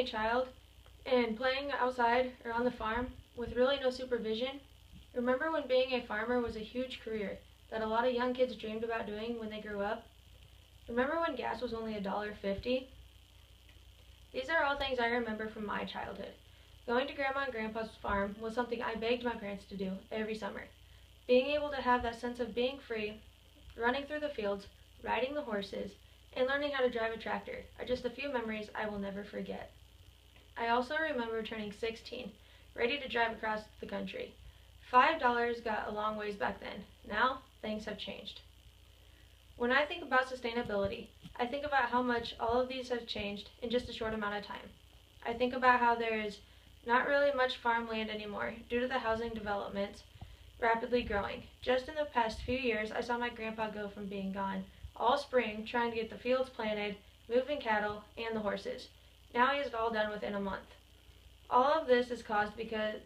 child and playing outside or on the farm with really no supervision, remember when being a farmer was a huge career that a lot of young kids dreamed about doing when they grew up? Remember when gas was only $1.50? These are all things I remember from my childhood. Going to Grandma and Grandpa's farm was something I begged my parents to do every summer. Being able to have that sense of being free, running through the fields, riding the horses, and learning how to drive a tractor are just a few memories I will never forget. I also remember turning 16, ready to drive across the country. $5 got a long ways back then. Now, things have changed. When I think about sustainability, I think about how much all of these have changed in just a short amount of time. I think about how there is not really much farmland anymore due to the housing developments rapidly growing. Just in the past few years, I saw my grandpa go from being gone all spring trying to get the fields planted, moving cattle, and the horses. Now he has it all done within a month. All of this is caused because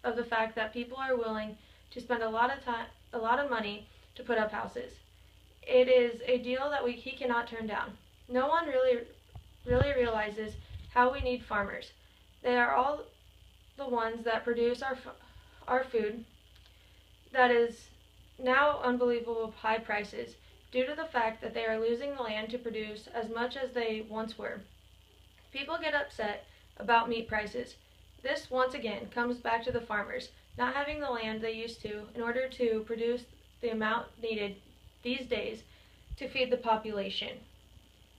of the fact that people are willing to spend a lot of money to put up houses. It is a deal that he cannot turn down. No one really realizes how we need farmers. They are all the ones that produce our food that is now unbelievable high prices due to the fact that they are losing the land to produce as much as they once were. People get upset about meat prices. This once again comes back to the farmers not having the land they used to in order to produce the amount needed these days to feed the population.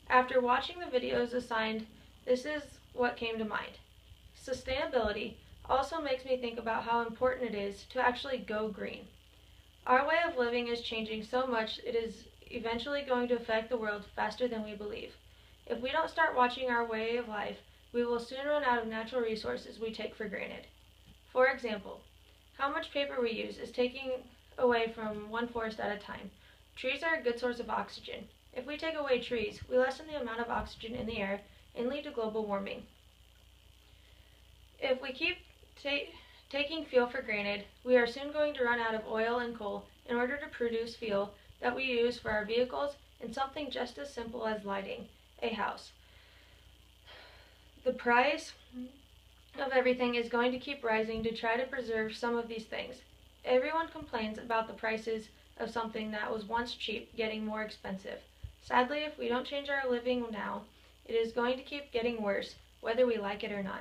After watching the videos assigned, this is what came to mind. Sustainability also makes me think about how important it is to actually go green. Our way of living is changing so much it is eventually going to affect the world faster than we believe. If we don't start watching our way of life, we will soon run out of natural resources we take for granted. For example, how much paper we use is taking away from one forest at a time. Trees are a good source of oxygen. If we take away trees, we lessen the amount of oxygen in the air and lead to global warming. If we keep taking fuel for granted, we are soon going to run out of oil and coal in order to produce fuel that we use for our vehicles and something just as simple as lighting a house. The price of everything is going to keep rising to try to preserve some of these things. Everyone complains about the prices of something that was once cheap getting more expensive. Sadly, if we don't change our living now, it is going to keep getting worse, whether we like it or not.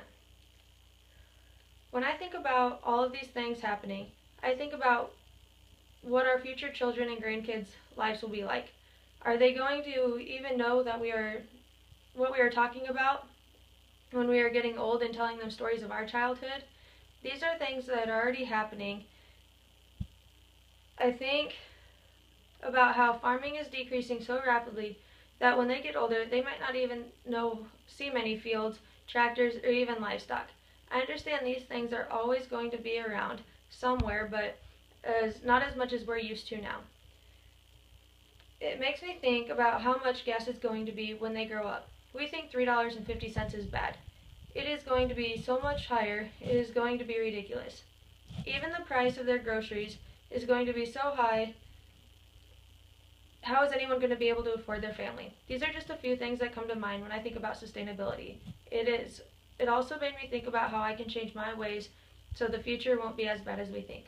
When I think about all of these things happening, I think about what our future children and grandkids' lives will be like. Are they going to even know that what we are talking about when we are getting old and telling them stories of our childhood? These are things that are already happening. I think about how farming is decreasing so rapidly that when they get older, they might not even see many fields, tractors, or even livestock. I understand these things are always going to be around somewhere, but not as much as we're used to now. It makes me think about how much gas is going to be when they grow up. We think $3.50 is bad. It is going to be so much higher, it is going to be ridiculous. Even the price of their groceries is going to be so high. How is anyone going to be able to afford their family? These are just a few things that come to mind when I think about sustainability. It also made me think about how I can change my ways so the future won't be as bad as we think.